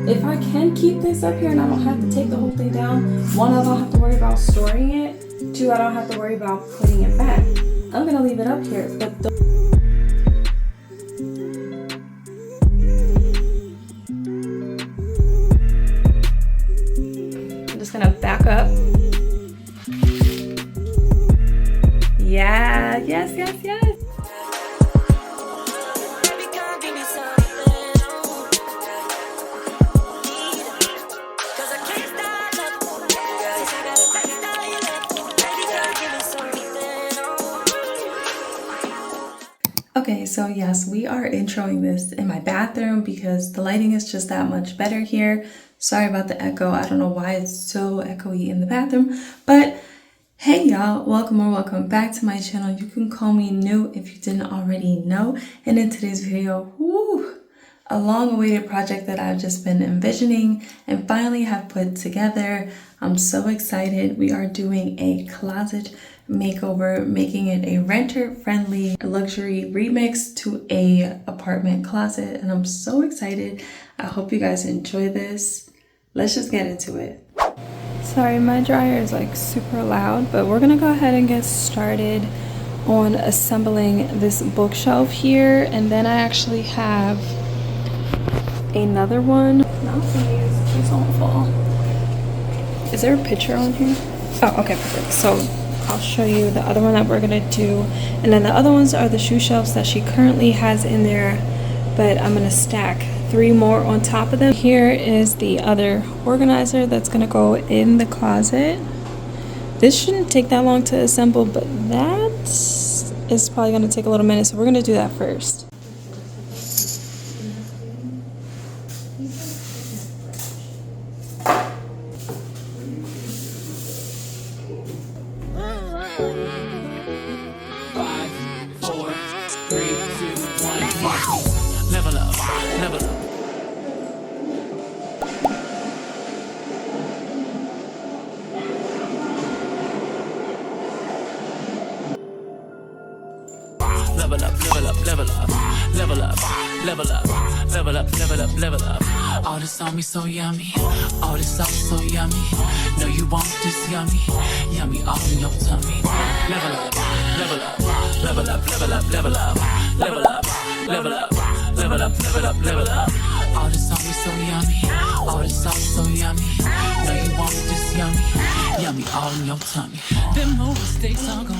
if I can keep this up here and I don't have to take the whole thing down, one, I don't have to worry about storing it. Two, I don't have to worry about putting it back. I'm gonna leave it up here, but I'm just gonna back up. Yeah, yes, yes, yes. Okay, so yes, we are introing this in my bathroom because the lighting is just that much better here. Sorry about the echo. I don't know why it's so echoey in the bathroom, but hey y'all, welcome or welcome back to my channel. You can call me new if you didn't already know. And in today's video, a long-awaited project that I've just been envisioning and finally have put together. I'm so excited. We are doing a closet makeover, making it a renter-friendly luxury remix to a apartment closet, and I'm so excited. I hope you guys enjoy this. Let's just get into it. Sorry, my dryer is like super loud, but we're gonna go ahead and get started on assembling this bookshelf here, and then I actually have another one. Not these don't fall. Is there a picture on here? Oh, okay, perfect. So I'll show you the other one that we're gonna do, and then the other ones are the shoe shelves that she currently has in there, but I'm gonna stack 3 more on top of them. Here is the other organizer that's gonna go in the closet. This shouldn't take that long to assemble, but that is probably gonna take a little minute, so we're gonna do that first. Level up. All this on me so yummy. All this sauce so yummy. No, you want this yummy. Yummy all in your tummy. Level up, level up, level up, level up, level up, level up, level up, level up, level up, level up. All this on me so yummy. All this sauce so yummy. No, you want this yummy. Yummy all in your tummy. Them old mistakes are gone.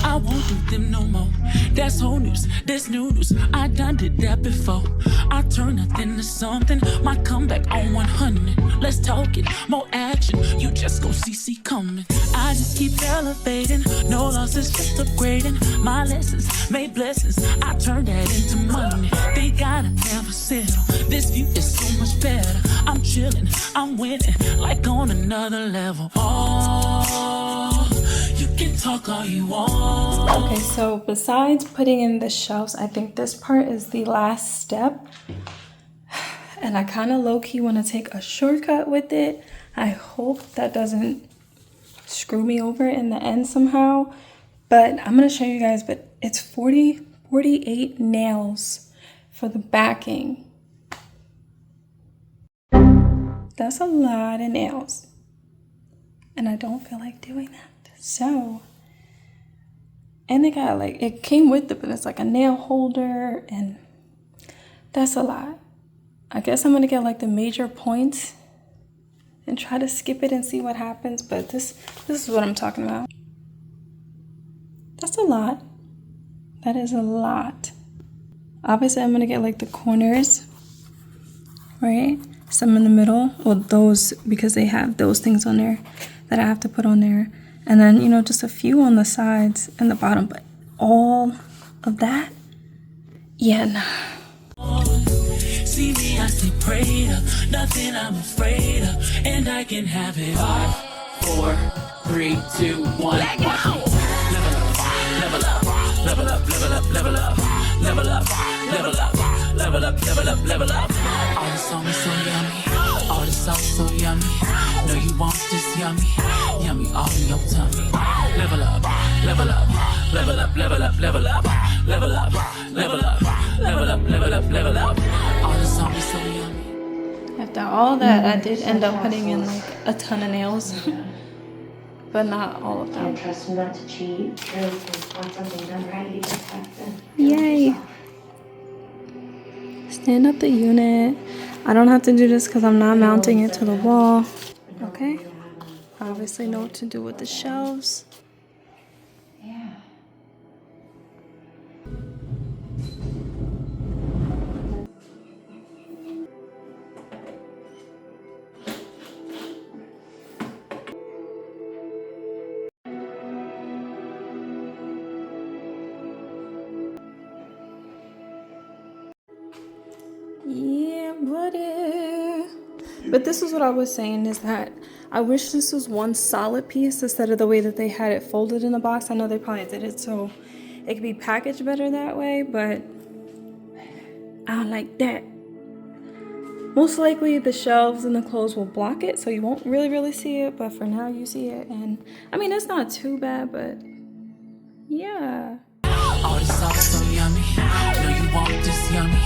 I won't do them no more. That's whole news, that's new news. I done did that before. I turn nothing to something. My comeback on 100. Let's talk it, more action. You just gon' see coming. I just keep elevating. No losses, just upgrading. My lessons made blessings. I turn that into money. They gotta never settle. This view is so much better. I'm chilling, I'm winning, like on another level. Oh, you can talk all you want. Okay, so besides putting in the shelves, I think this part is the last step. And I kind of low-key want to take a shortcut with it. I hope that doesn't screw me over in the end somehow. But I'm going to show you guys, but it's 48 nails for the backing. That's a lot of nails. And I don't feel like doing that. So, and they got like, it came with it, but it's like a nail holder, and that's a lot. I guess I'm gonna get like the major points and try to skip it and see what happens, but this is what I'm talking about. That's a lot. That is a lot. Obviously, I'm gonna get like the corners, right? Some in the middle, well, those, because they have those things on there that I have to put on there. And then, you know, just a few on the sides and the bottom, but all of that? Yeah, nah. See me, I stay prayed up, nothing I'm afraid of, and I can have it. 5, 4, 3, 2, 1. Let go. Level up, level up, level up, level up, level up, level up, level up, level up, level up. All this on me so yummy, all this sauce so yummy. No, you want this yummy, yummy all in your tummy. Level up, level up, level up, level up, level up, level up, level up, level up, level up, level up. All this on me so yummy. I have to Yeah, all that I did end up putting in like a ton of nails, but not all of them. Trust me not to cheat. Really want something done right. You just have to. Yay! Stand up the unit. I don't have to do this because I'm not mounting it to the wall. Okay. Obviously know what to do with the shelves. Yeah. Yeah, buddy. But this is what I was saying, is that I wish this was one solid piece instead of the way that they had it folded in the box. I know they probably did it so it could be packaged better that way, but I don't like that. Most likely the shelves and the clothes will block it, so you won't really see it, but for now you see it. And I mean, it's not too bad, but yeah. All the sauce so yummy. Know you want this yummy.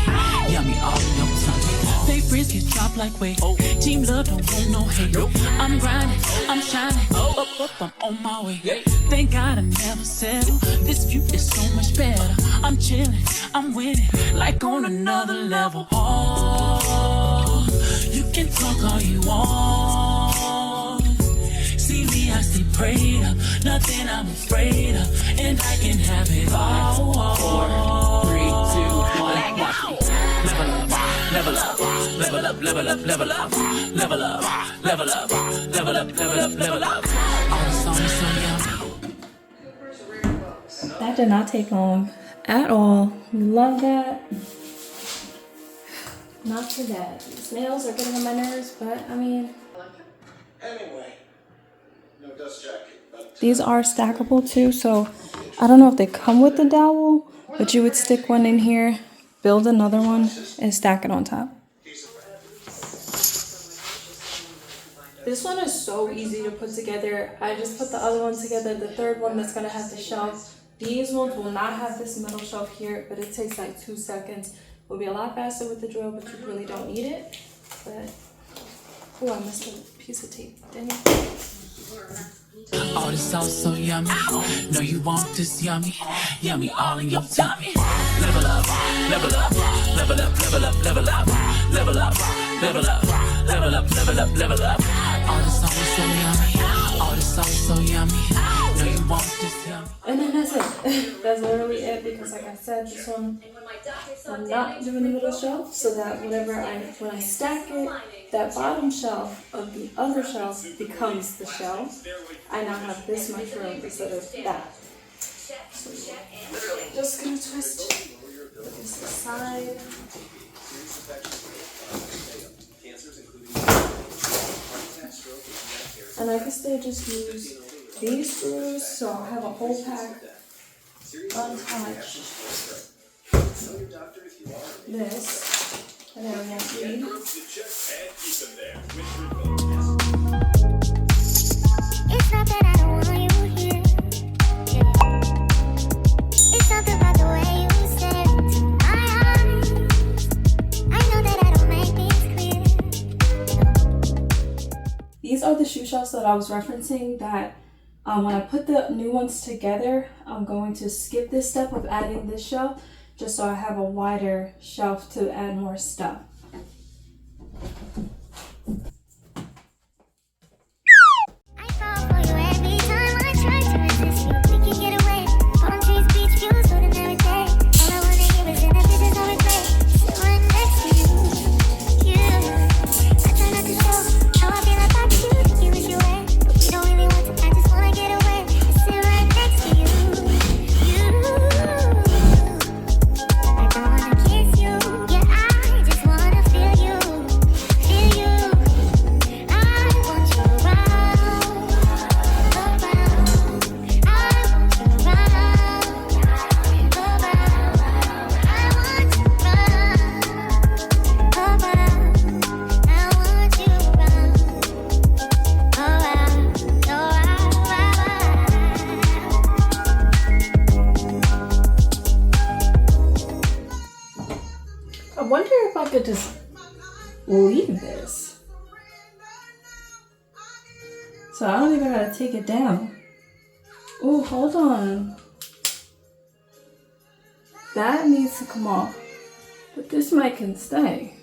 Yummy all in your tummy. Favorites get dropped like weight. Team love don't want no hate. I'm grinding, I'm shining. Up, I'm on my way. Thank God I never settle. This view is so much better. I'm chilling, I'm winning, like on another level. Oh, you can talk all you want. See me, I stay prayed up. Nothing I'm afraid of. And I can have it all. 4, 3, 2, 1, watch me. Level up, level up, level up, level up, level up, level up, level up, level up, level up. All the songs so yummy. That did not take long at all. Love that. Not too bad. These nails are getting on my nerves, but I mean, Anyway, no dust jacket, but these are stackable too, so I don't know if they come with the dowel, but you would stick one in here, build another one, and stack it on top. This one is so easy to put together. I just put the other one together, the third one that's gonna have the shelf. These ones will not have this middle shelf here, but it takes like 2 seconds. Will be a lot faster with the drill, but you really don't need it. But oh, I missed a piece of tape. Dang it. All the sauce so yummy. Know you want this yummy. Yummy all in your tummy. Level up, level up, level up, level up, level up, level up, level up, level up, level up, level up. All the sauce so yummy. All the sauce so yummy. Know you want this yummy. And then that's it. That's literally it, because like I said, this one, I'm not doing the middle shelf, so that when I stack it, that bottom shelf of the other shelf becomes the shelf. I now have this much room instead of that. So literally just gonna twist, put this aside. And I can still just use these screws, so I'll have a whole pack untouched. This, and then we have these. It's not that I don't want you here. It's something about the way you stare into my eyes. I know that I don't make things clear. These are the shoe shelves that I was referencing, that when I put the new ones together, I'm going to skip this step of adding this shelf, just so I have a wider shelf to add more stuff. I fall for you every time I try to resist you. We can get away. Palm trees, beach views, ordinary day. All I wanna hear is in the visions of regret. Sit right next to you. I try not to show how I feel about you. You wish you were, but we don't really want to. I just wanna get away. Sit right next to you. I don't wanna kiss you. Yeah, I just wanna feel you. Feel you. I want you around. Around. I want you around. Around. I want you around. Around. I want you around. I wonder if I could just leave this. So I don't even gotta take it down. Oh, hold on. That needs to come off. But this mic can stay.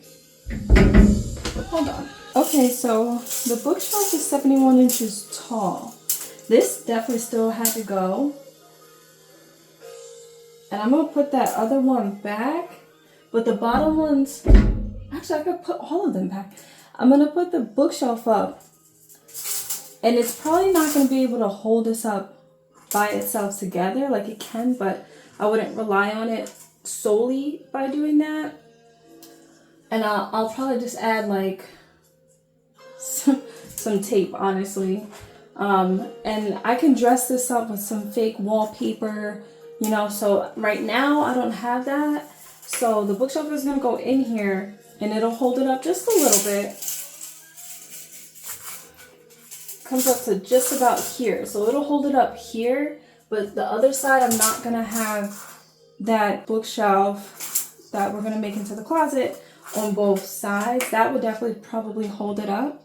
Hold on. Okay, so the bookshelf is 71 inches tall. This definitely still had to go. And I'm gonna put that other one back. But the bottom ones, actually I could put all of them back. I'm gonna put the bookshelf up. And it's probably not gonna be able to hold this up by itself together. Like it can, but I wouldn't rely on it solely by doing that. And I'll probably just add like some tape, honestly. And I can dress this up with some fake wallpaper, you know. So right now I don't have that. So the bookshelf is gonna go in here and it'll hold it up just a little bit. Comes up to just about here. So it'll hold it up here, but the other side I'm not gonna have that bookshelf that we're gonna make into the closet on both sides. That would definitely probably hold it up.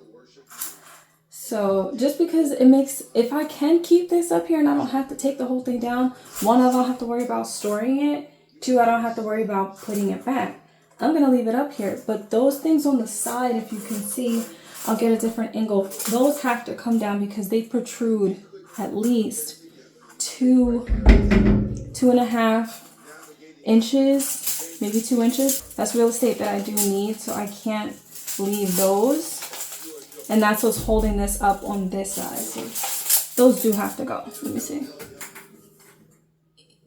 So just because it makes, if I can keep this up here and I don't have to take the whole thing down, one, I don't have to worry about storing it. Two, I don't have to worry about putting it back. I'm gonna leave it up here, but those things on the side, if you can see, I'll get a different angle. Those have to come down because they protrude at least 2.5 inches, maybe 2 inches. That's real estate that I do need, so I can't leave those. And that's what's holding this up on this side. So those do have to go. Let me see.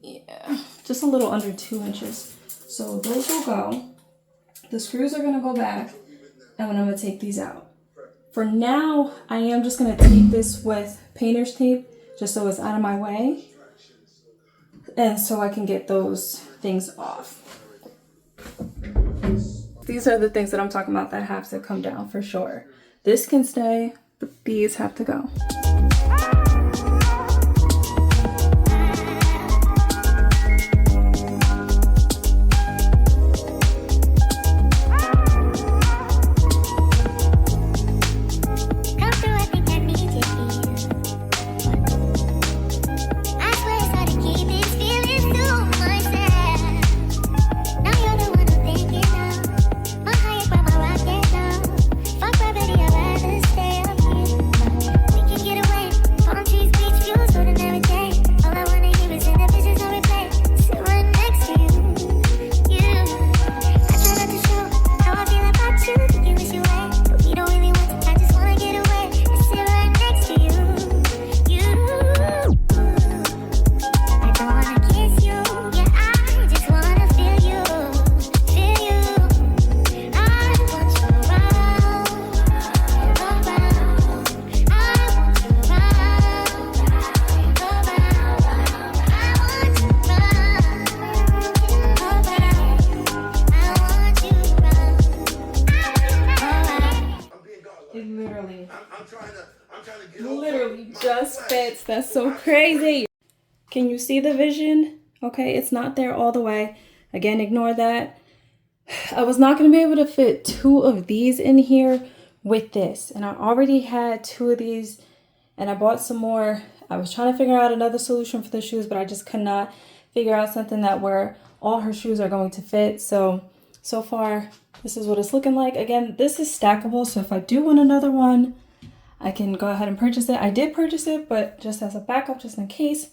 Yeah, just a little under 2 inches. So those will go. The screws are gonna go back, and then I'm gonna take these out. For now, I am just gonna tape this with painter's tape, just so it's out of my way. And so I can get those things off. These are the things that I'm talking about that have to come down for sure. This can stay, but these have to go. Literally just fits. That's so crazy. Can you see the vision? Okay, it's not there all the way. Again, ignore that. I was not going to be able to fit 2 of these in here with this. And I already had 2 of these and I bought some more. I was trying to figure out another solution for the shoes, but I just could not figure out something that where all her shoes are going to fit. So far, this is what it's looking like. Again, this is stackable. So if I do want another one, I can go ahead and purchase it. I did purchase it, but just as a backup, just in case.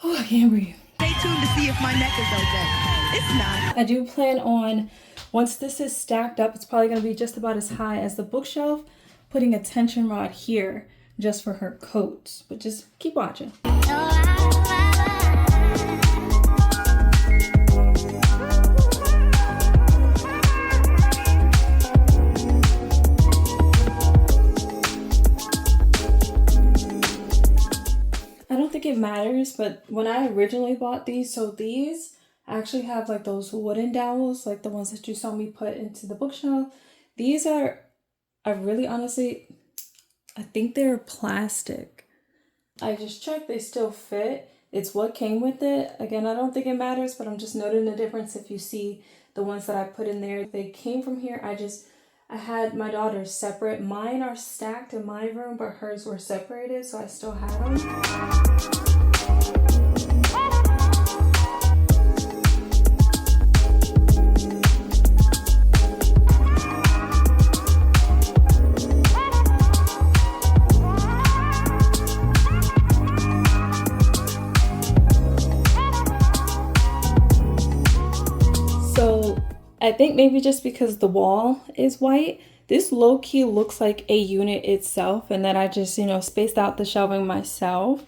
Oh, I can't breathe. Stay tuned to see if my neck is okay. It's not. I do plan on, once this is stacked up, it's probably going to be just about as high as the bookshelf, putting a tension rod here just for her coats. But just keep watching. It matters, but when I originally bought these, so these actually have like those wooden dowels, like the ones that you saw me put into the bookshelf. These are, I really honestly, I think they're plastic. I just checked, they still fit. It's what came with it. Again, I don't think it matters, but I'm just noting the difference. If you see the ones that I put in there, they came from here. I had my daughters separate. Mine are stacked in my room, but hers were separated, so I still had them. I think maybe just because the wall is white, this low-key looks like a unit itself, and then I just, you know, spaced out the shelving myself.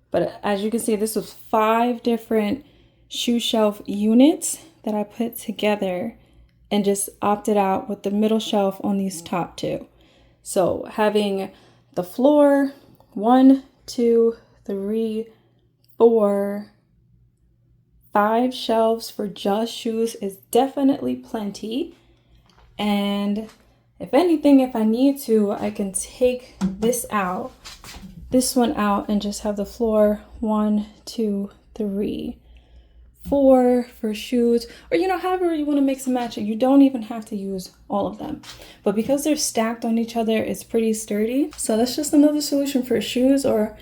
But as you can see, this was 5 different shoe shelf units that I put together and just opted out with the middle shelf on these top 2. So having the floor, 1, 2, 3, 4, 5 shelves for just shoes is definitely plenty. And if anything, if I need to, I can take this one out and just have the floor 1, 2, 3, 4 for shoes, or you know, however you want to mix and match it. You don't even have to use all of them, but because they're stacked on each other, it's pretty sturdy. So that's just another solution for shoes or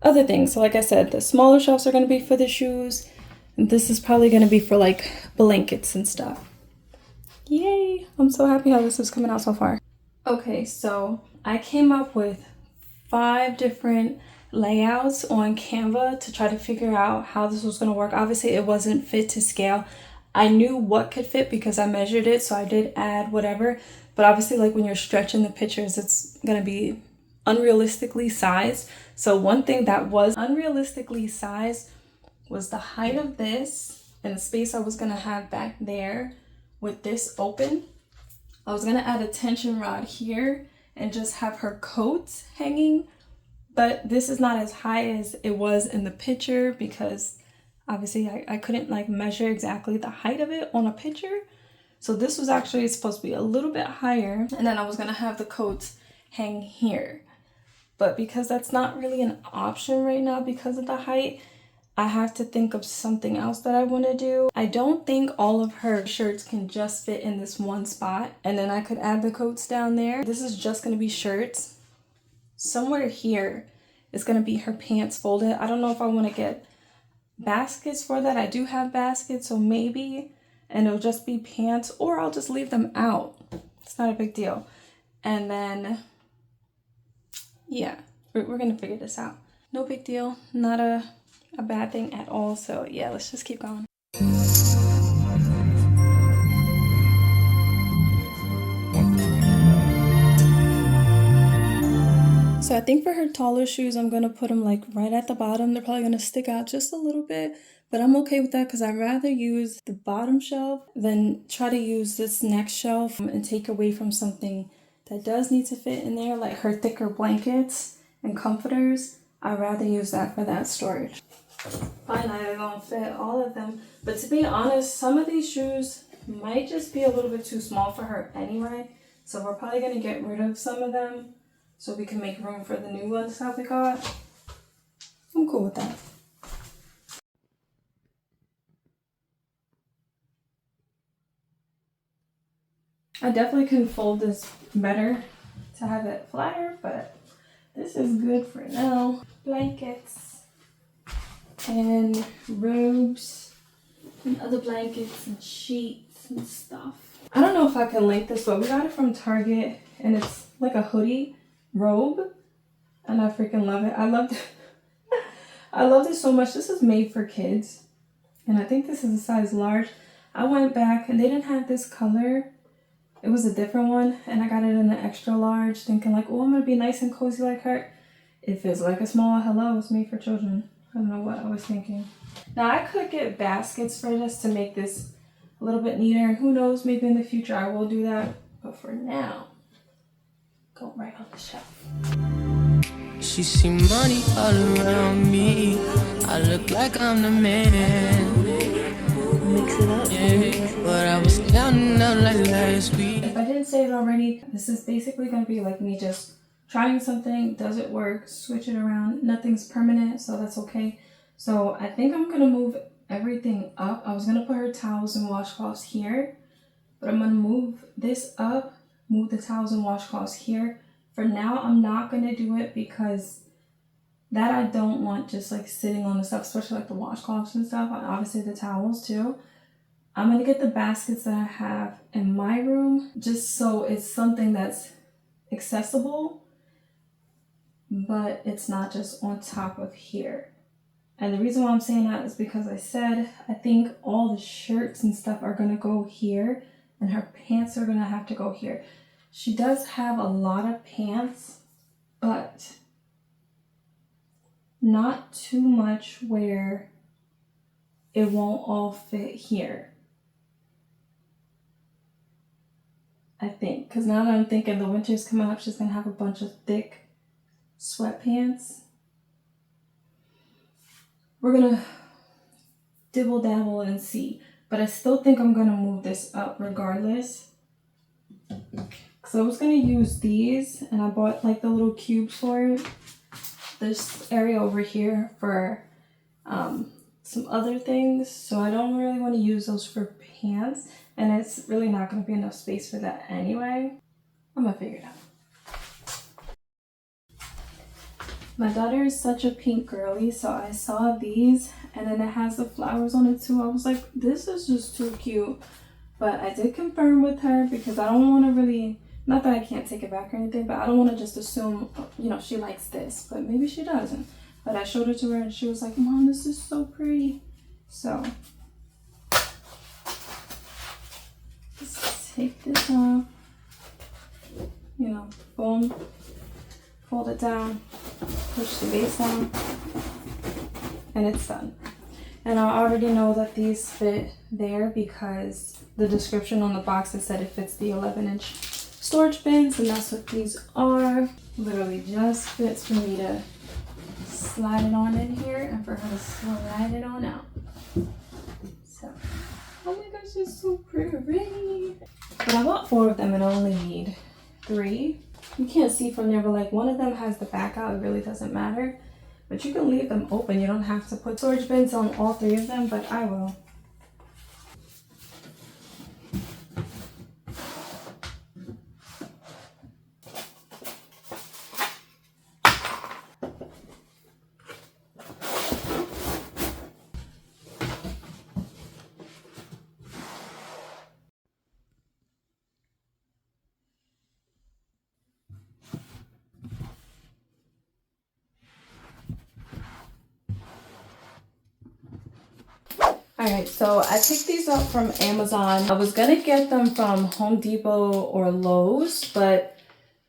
other things. So like I said, the smaller shelves are going to be for the shoes. This is probably going to be for like blankets and stuff. Yay! I'm so happy how this is coming out so far. Okay, so I came up with 5 different layouts on Canva to try to figure out how this was going to work. Obviously, it wasn't fit to scale. I knew what could fit because I measured it, so I did add whatever. But obviously, like when you're stretching the pictures, it's going to be unrealistically sized. So one thing that was unrealistically sized was the height of this and the space I was going to have back there with this open. I was going to add a tension rod here and just have her coat hanging, but this is not as high as it was in the picture because obviously I couldn't like measure exactly the height of it on a picture. So this was actually supposed to be a little bit higher, and then I was going to have the coats hang here. But because that's not really an option right now because of the height, I have to think of something else that I want to do. I don't think all of her shirts can just fit in this one spot, and then I could add the coats down there. This is just going to be shirts. Somewhere here is going to be her pants folded. I don't know if I want to get baskets for that. I do have baskets, so maybe, and it'll just be pants, or I'll just leave them out. It's not a big deal. And then, yeah, we're going to figure this out. No big deal. Not a bad thing at all. So yeah, let's just keep going. So I think for her taller shoes, I'm going to put them like right at the bottom. They're probably going to stick out just a little bit, but I'm okay with that because I'd rather use the bottom shelf than try to use this next shelf and take away from something that does need to fit in there, like her thicker blankets and comforters. I'd rather use that for that storage. Fine, I don't fit all of them, but to be honest, some of these shoes might just be a little bit too small for her anyway, so we're probably going to get rid of some of them so we can make room for the new ones that we got. I'm cool with that. I definitely can fold this better to have it flatter, but this is good for now. Blankets and robes and other blankets and sheets and stuff. I don't know if I can link this, but we got it from Target and it's like a hoodie robe and I freaking love it. I love this so much. This is made for kids and I think this is a size large. I went back and they didn't have this color. It was a different one and I got it in an extra large thinking like, oh, I'm gonna be nice and cozy like her. It feels like a small. Hello, it's made for children. I don't know what I was thinking. Now I could get baskets for this to make this a little bit neater. Who knows, maybe in the future I will do that. But for now, go right on the shelf. She see money all around me. I look like I'm the man. Mix it up. Yeah, but I was counting up like last week. If I didn't say it already, this is basically going to be like me just trying something. Does it work? Switch it around. Nothing's permanent, so that's okay. So I think I'm going to move everything up. I was going to put her towels and washcloths here, but I'm going to move this up move the towels and washcloths here. For now, I'm not gonna do it because that I don't want just like sitting on the stuff, especially like the washcloths and stuff, and obviously the towels too. I'm gonna get the baskets that I have in my room just so it's something that's accessible, but it's not just on top of here. And the reason why I'm saying that is because I said I think all the shirts and stuff are gonna go here and her pants are gonna have to go here. She does have a lot of pants, but not too much where it won't all fit here. I think, because now that I'm thinking the winter's coming up, she's gonna have a bunch of thick sweatpants. We're gonna dibble dabble and see, but I still think I'm gonna move this up regardless. So I was gonna use these, and I bought like the little cubes for it. This area over here for some other things, so I don't really want to use those for pants, and it's really not going to be enough space for that anyway. I'm gonna figure it out. My daughter is such a pink girly, so I saw these, and then it has the flowers on it too. I was like, this is just too cute. But I did confirm with her because I don't want to really, not that I can't take it back or anything, but I don't want to just assume, you know, she likes this, but maybe she doesn't. But I showed it to her and she was like, Mom, this is so pretty. So just take this off, you know, boom, fold it down, push the base down, and it's done. And I already know that these fit there because the description on the box has said it fits the 11-inch storage bins, and that's what these are. Literally just fits for me to slide it on in here and for her to slide it on out. So, oh my gosh, it's so pretty. But I bought 4 of them and I only need 3. You can't see from there, but like one of them has the back out. It really doesn't matter. But you can leave them open. You don't have to put storage bins on all 3 of them, but I will. Alright, so I picked these up from Amazon. I was gonna get them from Home Depot or Lowe's, but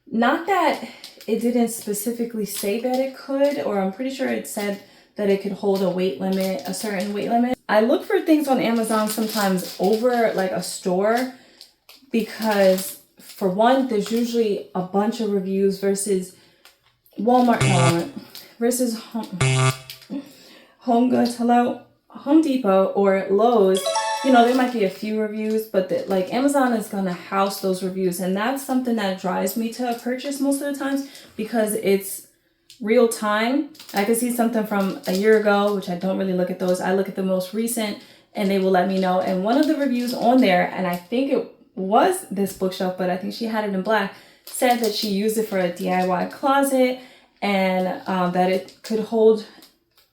not that it didn't specifically say that it could, or I'm pretty sure it said that it could hold a weight limit, a certain weight limit. I look for things on Amazon sometimes over like a store because for one, there's usually a bunch of reviews versus Walmart, versus Home Goods, Home Depot or Lowe's. You know, there might be a few reviews, but like Amazon is gonna house those reviews, and that's something that drives me to purchase most of the times because it's real time. I can see something from a year ago, which I don't really look at those. I look at the most recent and they will let me know. And one of the reviews on there, and I think it was this bookshelf, but I think she had it in black, said that she used it for a DIY closet and that it could hold,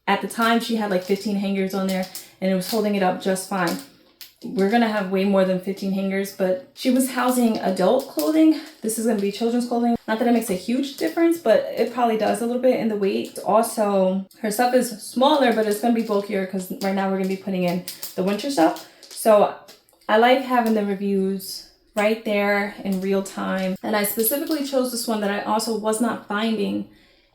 at the time she had like 15 hangers on there and it was holding it up just fine. We're gonna have way more than 15 hangers, but she was housing adult clothing. This is gonna be children's clothing. Not that it makes a huge difference, but it probably does a little bit in the weight. Also, her stuff is smaller, but it's gonna be bulkier because right now we're gonna be putting in the winter stuff. So I like having the reviews right there in real time. And I specifically chose this one that I also was not finding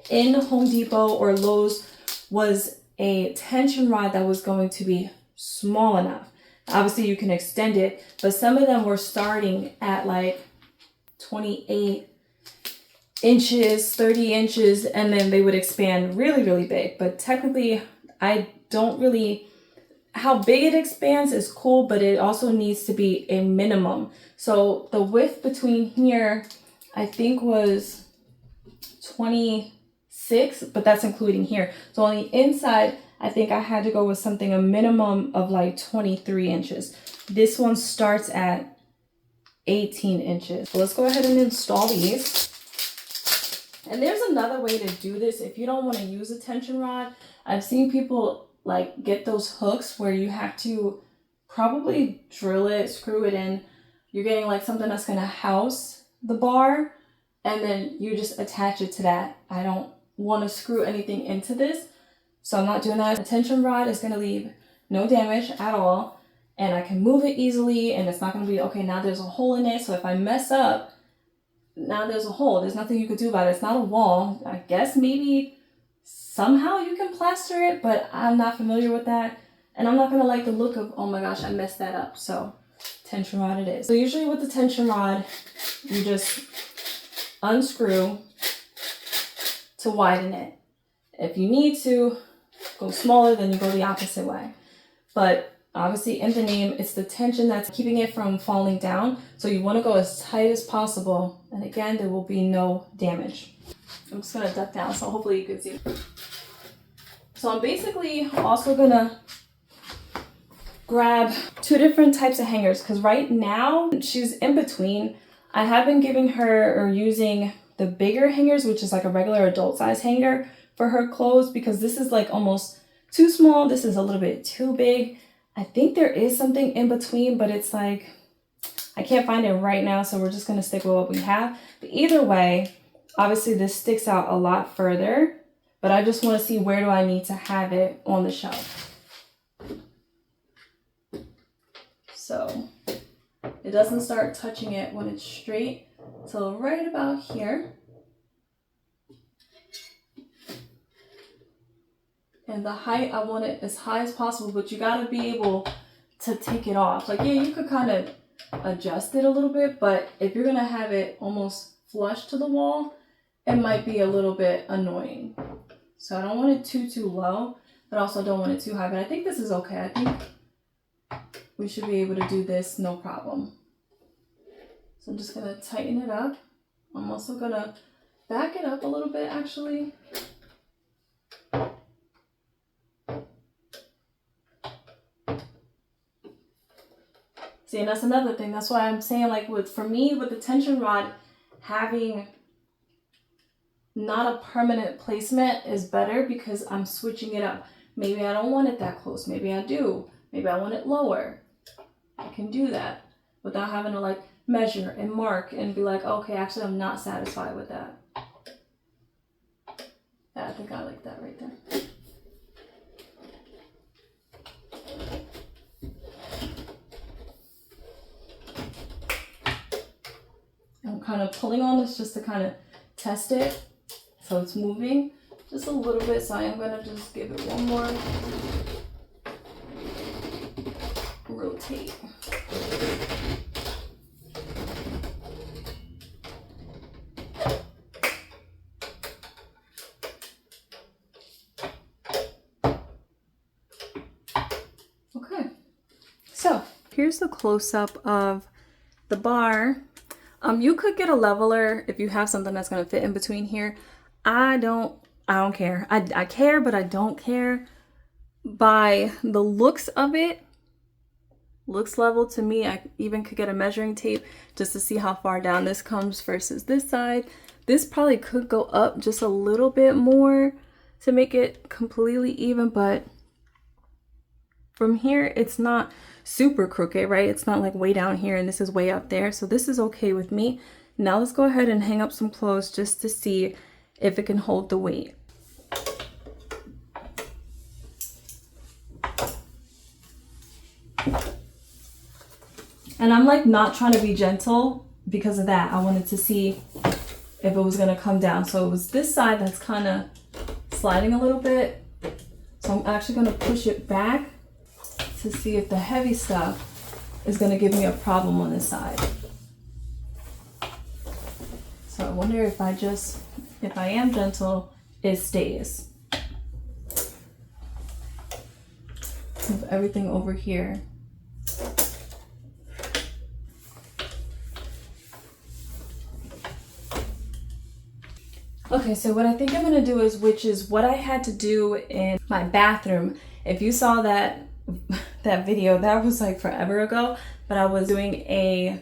in Home Depot or Lowe's, was a tension rod that was going to be small enough. Obviously you can extend it, but some of them were starting at like 28 inches, 30 inches, and then they would expand really, really big. But technically, I don't really, how big it expands is cool, but it also needs to be a minimum. So the width between here, I think was 26, but that's including here. So on the inside, I think I had to go with something, a minimum of like 23 inches. This one starts at 18 inches. So let's go ahead and install these. And there's another way to do this if you don't want to use a tension rod. I've seen people like get those hooks where you have to probably drill it, screw it in. You're getting like something that's going to house the bar, and then you just attach it to that. I don't want to screw anything into this, so I'm not doing that. A tension rod is going to leave no damage at all, and I can move it easily, and it's not going to be, okay, now there's a hole in it, so if I mess up, now there's a hole. There's nothing you could do about it. It's not a wall. I guess maybe somehow you can plaster it, but I'm not familiar with that, and I'm not going to like the look of, oh my gosh, I messed that up. So tension rod it is. So usually with the tension rod, you just unscrew to widen it. If you need to go smaller, then you go the opposite way. But obviously in the name, it's the tension that's keeping it from falling down. So you want to go as tight as possible. And again, there will be no damage. I'm just going to duck down, so hopefully you can see. So I'm basically also going to grab 2 different types of hangers, because right now she's in between. I have been giving her or using the bigger hangers, which is like a regular adult size hanger for her clothes, because this is like almost too small. This is a little bit too big. I think there is something in between, but it's like, I can't find it right now. So we're just going to stick with what we have. But either way, obviously this sticks out a lot further, but I just want to see where do I need to have it on the shelf. So it doesn't start touching it when it's straight till right about here. And the height, I want it as high as possible, but you gotta be able to take it off. Like, yeah, you could kind of adjust it a little bit, but if you're gonna have it almost flush to the wall, it might be a little bit annoying. So I don't want it too low, but also don't want it too high. But I think this is okay. I think we should be able to do this no problem. So I'm just gonna tighten it up. I'm also gonna back it up a little bit actually. See, and that's another thing. That's why I'm saying, like, for me, with the tension rod, having not a permanent placement is better, because I'm switching it up. Maybe I don't want it that close. Maybe I do. Maybe I want it lower. I can do that without having to like measure and mark and be like, okay, actually I'm not satisfied with that. Yeah, I think I like that right there. I'm kind of pulling on this just to kind of test it. So it's moving just a little bit. So I am going to just give it one more rotate. Okay, so here's the close-up of the bar. You could get a leveler if you have something that's going to fit in between here. I don't care. I care, but I don't care. By the looks of it, looks level to me. I even could get a measuring tape just to see how far down this comes versus this side. This probably could go up just a little bit more to make it completely even, but from here it's not super crooked, right? It's not like way down here and this is way up there. So this is okay with me. Now let's go ahead and hang up some clothes just to see if it can hold the weight. And I'm like not trying to be gentle because of that. I wanted to see if it was gonna come down. So it was this side that's kind of sliding a little bit. So I'm actually gonna push it back to see if the heavy stuff is gonna give me a problem on this side. So I wonder if I am gentle, it stays. Move everything over here. Okay, so what I think I'm gonna do is, which is what I had to do in my bathroom. If you saw that video, that was like forever ago, but I was doing a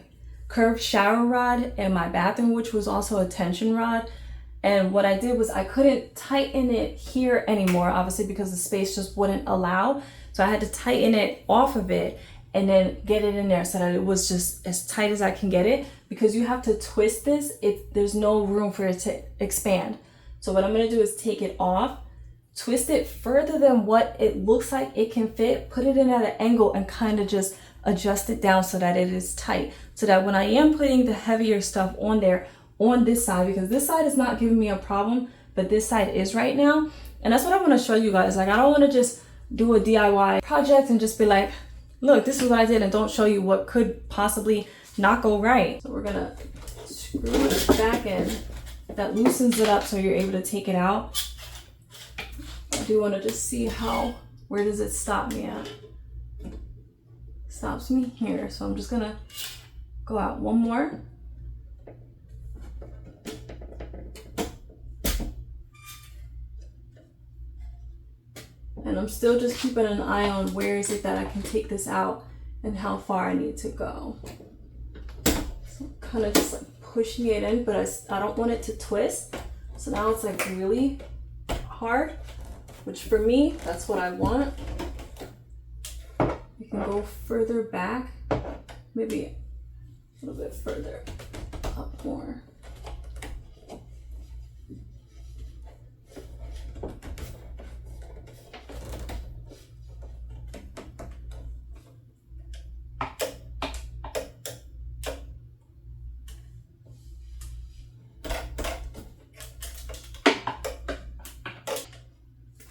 curved shower rod in my bathroom, which was also a tension rod. And what I did was I couldn't tighten it here anymore, obviously, because the space just wouldn't allow. So I had to tighten it off of it and then get it in there so that it was just as tight as I can get it, because you have to twist this. There's no room for it to expand. So what I'm gonna do is take it off, twist it further than what it looks like it can fit, put it in at an angle and kind of just adjust it down so that it is tight. So that when I am putting the heavier stuff on there, on this side, because this side is not giving me a problem, but this side is right now. And that's what I want to show you guys. Like, I don't want to just do a DIY project and just be like, look, this is what I did, and don't show you what could possibly not go right. So we're gonna screw it back in. That loosens it up so you're able to take it out. I do want to just see where does it stop me at? Stops me here. So I'm just gonna go out one more. And I'm still just keeping an eye on where is it that I can take this out and how far I need to go. So I'm kind of just like pushing it in, but I don't want it to twist. So now it's like really hard, which for me, that's what I want. You can go further back, maybe a little bit further up more.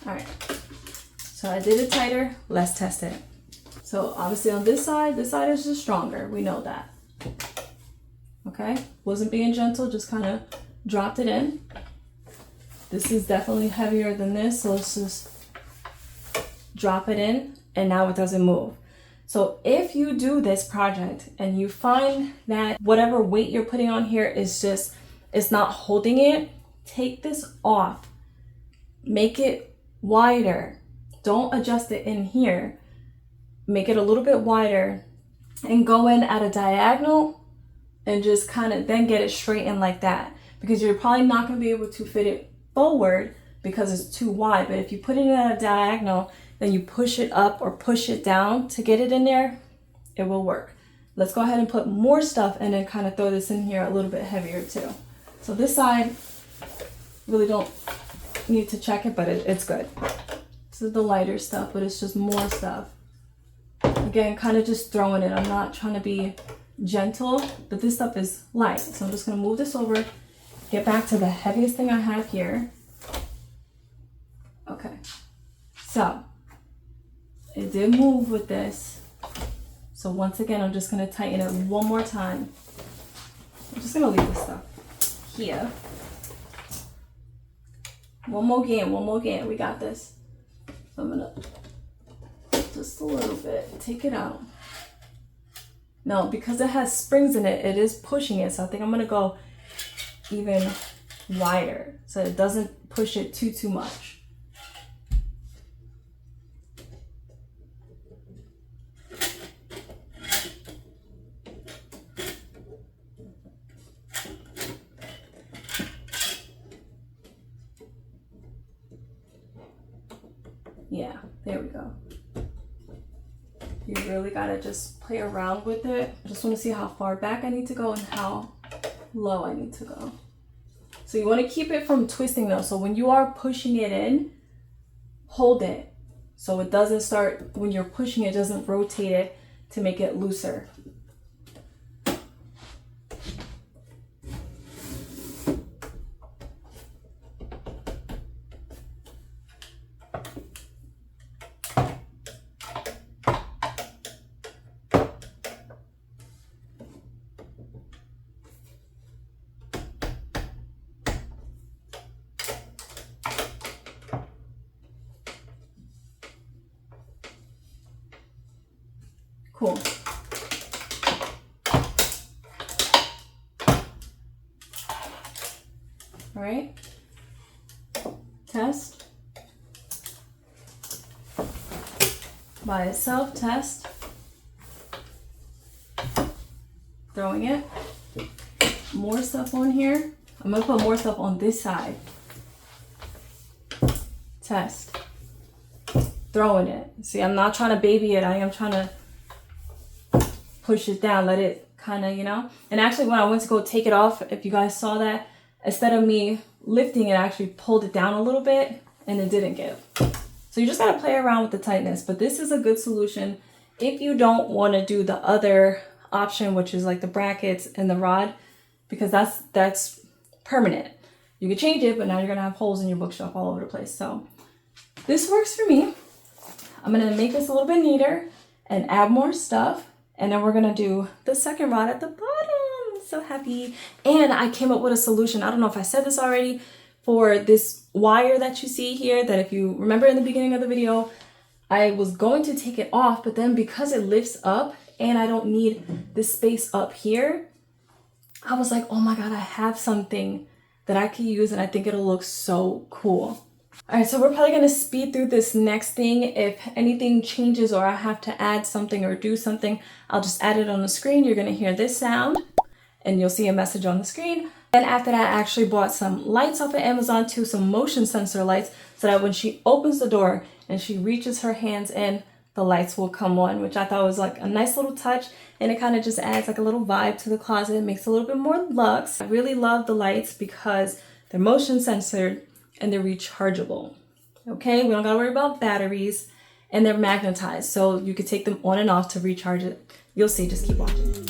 Alright, so I did it tighter, let's test it. So obviously on this side is just stronger, we know that. Okay, wasn't being gentle, just kind of dropped it in. This is definitely heavier than this, so let's just drop it in, and now it doesn't move. So if you do this project and you find that whatever weight you're putting on here is just, it's not holding it, take this off, make it wider. Don't adjust it in here. Make it a little bit wider and go in at a diagonal and just kind of then get it straight in like that, because you're probably not going to be able to fit it forward because it's too wide. But if you put it at a diagonal, then you push it up or push it down to get it in there, it will work. Let's go ahead and put more stuff and then kind of throw this in here a little bit heavier too. So this side, really don't need to check it, but it's good. This is the lighter stuff, but it's just more stuff. Again, kind of just throwing it. I'm not trying to be gentle, but this stuff is light. So I'm just gonna move this over, get back to the heaviest thing I have here. Okay, so it did move with this. So once again, I'm just gonna tighten it one more time. I'm just gonna leave this stuff here. One more again, we got this. So I'm gonna, just a little bit, take it out. Now, because it has springs in it, it is pushing it. So I think I'm gonna go even wider so it doesn't push it too much. Yeah, there we go. You really gotta just play around with it. I just wanna see how far back I need to go and how low I need to go. So you wanna keep it from twisting though. So when you are pushing it in, hold it. So it doesn't start, when you're pushing it, doesn't rotate it to make it looser. Cool. All right, test. By itself, test. throwing it. More stuff on here. I'm gonna put more stuff on this side. Test. Throwing it. See, I'm not trying to baby it. I am trying to push it down, let it kind of, you know. And actually when I went to go take it off, if you guys saw that, instead of me lifting it, I actually pulled it down a little bit and it didn't give. So you just gotta play around with the tightness, but this is a good solution if you don't want to do the other option, which is like the brackets and the rod, because that's permanent. You can change it, but now you're gonna have holes in your bookshelf all over the place. So this works for me. I'm gonna make this a little bit neater and add more stuff. And then we're gonna do the second rod at the bottom. I'm so happy. And I came up with a solution. I don't know if I said this already, for this wire that you see here, that if you remember in the beginning of the video, I was going to take it off, but then because it lifts up and I don't need this space up here, I was like, oh my God, I have something that I could use and I think it'll look so cool. All right, so we're probably gonna speed through this next thing. If anything changes or I have to add something or do something, I'll just add it on the screen. You're gonna hear this sound and you'll see a message on the screen. Then after that, I actually bought some lights off of Amazon too, some motion sensor lights, so that when she opens the door and she reaches her hands in, the lights will come on, which I thought was like a nice little touch. And it kind of just adds like a little vibe to the closet. It makes it a little bit more luxe. I really love the lights because they're motion censored and they're rechargeable. Okay, we don't gotta worry about batteries, and they're magnetized, so you could take them on and off to recharge it. You'll see, just keep watching.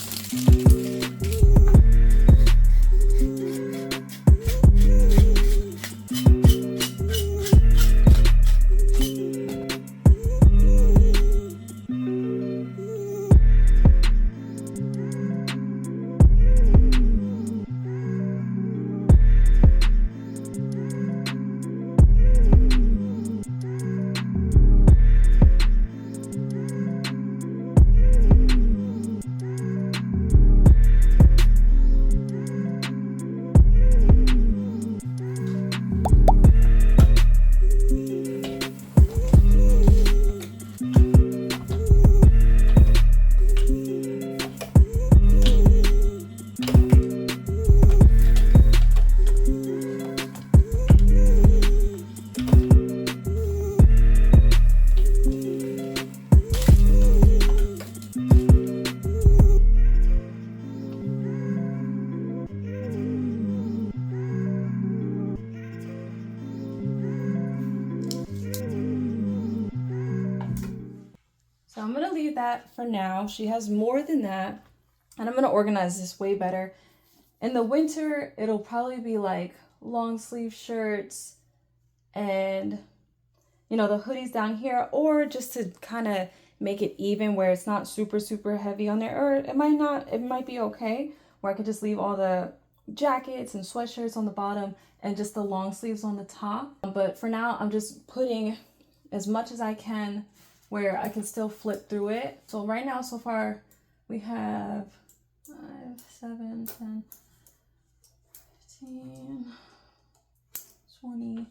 So I'm gonna leave that for now. She has more than that, and I'm gonna organize this way better. In the winter, it'll probably be like long sleeve shirts and, you know, the hoodies down here, or just to kind of make it even where it's not super, super heavy on there, or it might be okay, where I could just leave all the jackets and sweatshirts on the bottom and just the long sleeves on the top. But for now, I'm just putting as much as I can where I can still flip through it. So right now, so far, we have 5, 7, 10, 15, 20,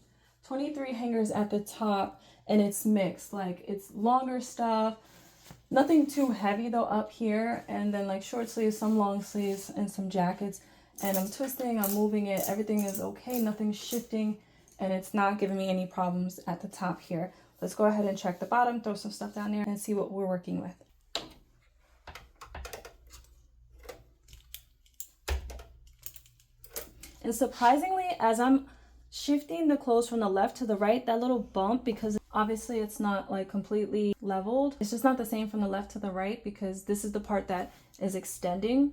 23 hangers at the top, and it's mixed. Like, it's longer stuff, nothing too heavy though up here, and then like short sleeves, some long sleeves, and some jackets. And I'm twisting, I'm moving it, everything is okay, nothing's shifting, and it's not giving me any problems at the top here. Let's go ahead and check the bottom, throw some stuff down there, and see what we're working with. And surprisingly, as I'm shifting the clothes from the left to the right, that little bump, because obviously it's not like completely leveled, it's just not the same from the left to the right, because this is the part that is extending.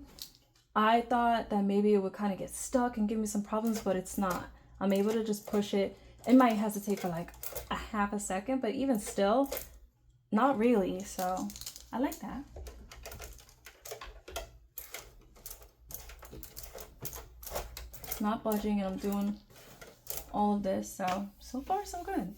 I thought that maybe it would kind of get stuck and give me some problems, but it's not. I'm able to just push it. It might hesitate for like a half a second, but even still, not really. So I like that. It's not budging, and I'm doing all of this. So far, so good.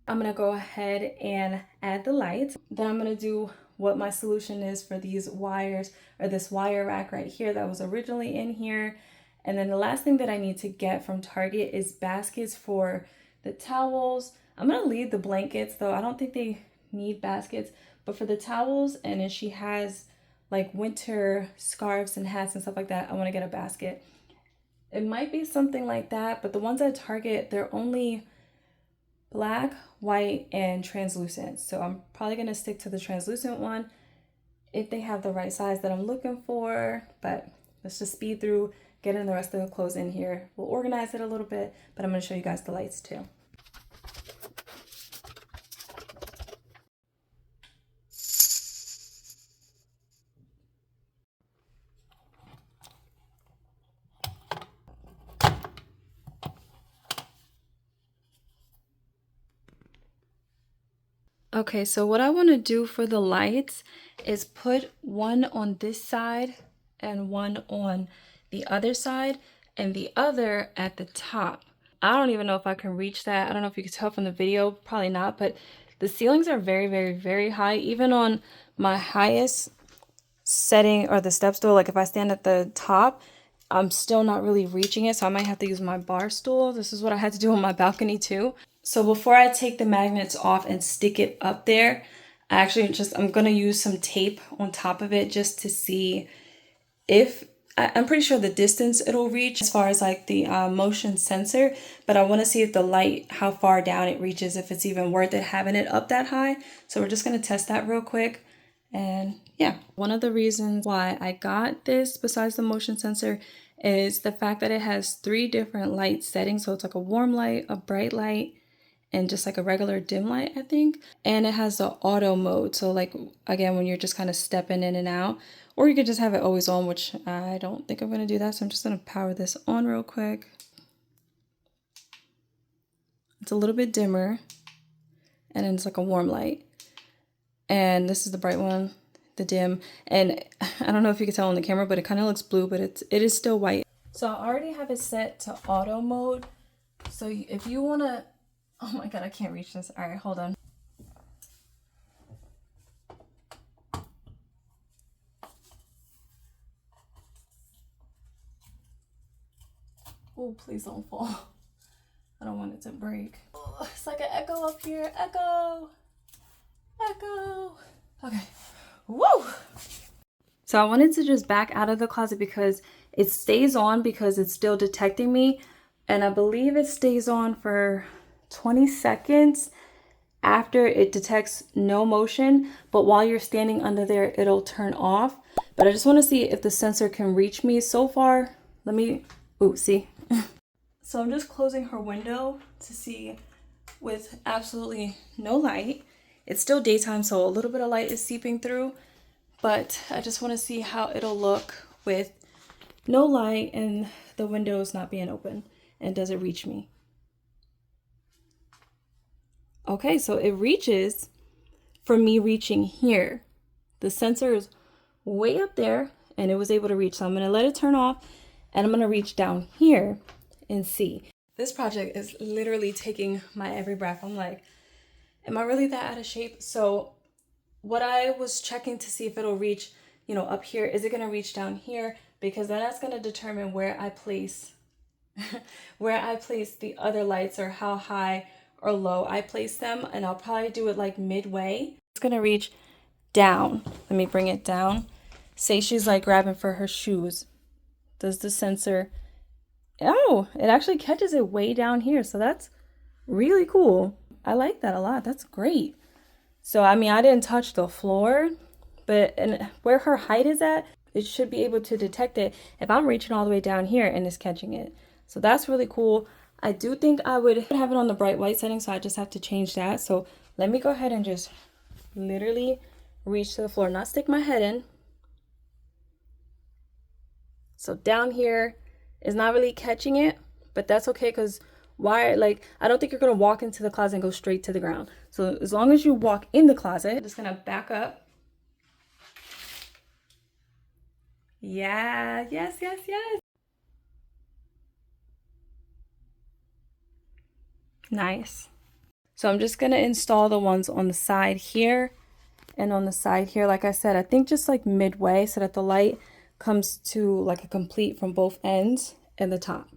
I'm gonna go ahead and add the lights. Then I'm gonna do what my solution is for these wires, or this wire rack right here that was originally in here. And then the last thing that I need to get from Target is baskets for the towels. I'm gonna leave the blankets though. I don't think they need baskets, But for the towels, and then she has like winter scarves and hats and stuff like that, I want to get a basket. It might be something like that, but the ones at Target, they're only black, white, and translucent. So I'm probably going to stick to the translucent one if they have the right size that I'm looking for. But let's just speed through getting the rest of the clothes in here. We'll organize it a little bit, but I'm going to show you guys the lights too. Okay, so what I want to do for the lights is put one on this side and one on the other side and the other at the top. I don't even know if I can reach that. I don't know if you can tell from the video, probably not, but the ceilings are very, very, very high. Even on my highest setting or the step stool, like if I stand at the top, I'm still not really reaching it, so I might have to use my bar stool. This is what I had to do on my balcony too. So before I take the magnets off and stick it up there, I'm gonna use some tape on top of it just to see if, I'm pretty sure the distance it'll reach as far as like the motion sensor, but I wanna see if the light, how far down it reaches, if it's even worth it having it up that high. So we're just gonna test that real quick. And yeah, one of the reasons why I got this besides the motion sensor is the fact that it has 3 different light settings. So it's like a warm light, a bright light, and just like a regular dim light, I think. And it has the auto mode. So like, again, when you're just kind of stepping in and out, or you could just have it always on, which I don't think I'm gonna do that. So I'm just gonna power this on real quick. It's a little bit dimmer, and then it's like a warm light. And this is the bright one, the dim. And I don't know if you can tell on the camera, but it kind of looks blue, but it is still white. So I already have it set to auto mode. So if you wanna, oh my God, I can't reach this. All right, hold on. Oh, please don't fall. I don't want it to break. Oh, it's like an echo up here. Echo. Echo. Okay. Woo! So I wanted to just back out of the closet because it stays on because it's still detecting me. And I believe it stays on for 20 seconds after it detects no motion. But while you're standing under there, it'll turn off. But I just want to see if the sensor can reach me. So far, let me, ooh, see. So I'm just closing her window to see with absolutely no light. It's still daytime, so a little bit of light is seeping through, but I just want to see how it'll look with no light and the windows not being open. And does it reach me? Okay, so it reaches for me reaching here. The sensor is way up there and it was able to reach. So I'm going to let it turn off and I'm going to reach down here and see. This project is literally taking my every breath. I'm like, am I really that out of shape? So what I was checking to see if it'll reach, you know, up here, is it going to reach down here? Because that's going to determine where I place the other lights, or how high or low I place them. And I'll probably do it like midway. It's going to reach down. Let me bring it down. Say she's like grabbing for her shoes. Does the sensor, oh, it actually catches it way down here. So that's really cool. I like that a lot. That's great. So, I mean, I didn't touch the floor, but and where her height is at, it should be able to detect it if I'm reaching all the way down here and it's catching it. So that's really cool. I do think I would have it on the bright white setting, so I just have to change that. So let me go ahead and just literally reach to the floor, not stick my head in. So down here is not really catching it, but that's okay, because why, like, I don't think you're gonna walk into the closet and go straight to the ground. So as long as you walk in the closet, I'm just gonna back up. Yeah, yes, yes, yes. Nice. So I'm just gonna install the ones on the side here and on the side here. Like I said, I think just like midway, so that the light comes to like a complete from both ends and the top.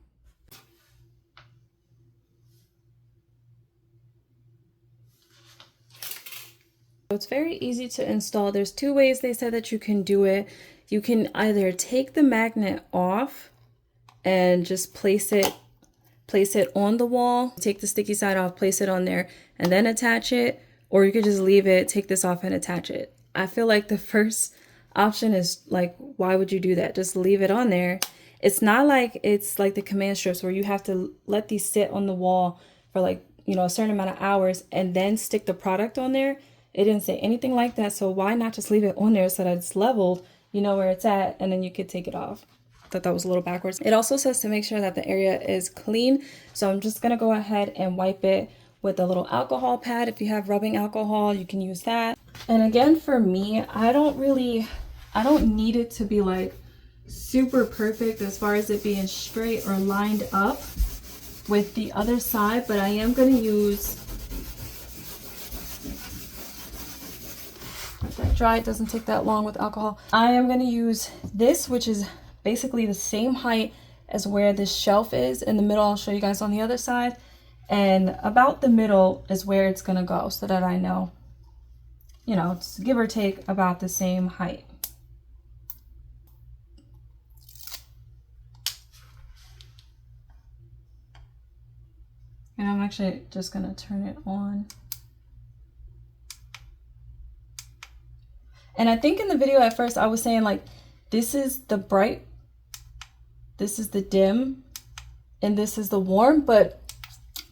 So it's very easy to install. There's two ways they said that you can do it. You can either take the magnet off and just place it on the wall, take the sticky side off, place it on there, and then attach it, or you could just leave it, take this off and attach it. I feel like the first option is like, why would you do that? Just leave it on there. It's not like it's like the command strips where you have to let these sit on the wall for like, you know, a certain amount of hours and then stick the product on there. It didn't say anything like that, so why not just leave it on there so that it's leveled, you know where it's at, and then you could take it off. Thought that was a little backwards. It also says to make sure that the area is clean, so I'm just gonna go ahead and wipe it with a little alcohol pad. If you have rubbing alcohol, you can use that. And again, for me, I don't need it to be like super perfect as far as it being straight or lined up with the other side, but I am gonna use, let that dry, it doesn't take that long with alcohol. I am gonna use this, which is basically the same height as where this shelf is in the middle. I'll show you guys on the other side, and about the middle is where it's gonna go, so that I know, you know, it's give or take about the same height. And I'm actually just gonna turn it on. And I think in the video at first I was saying like, this is the bright, this is the dim, and this is the warm, but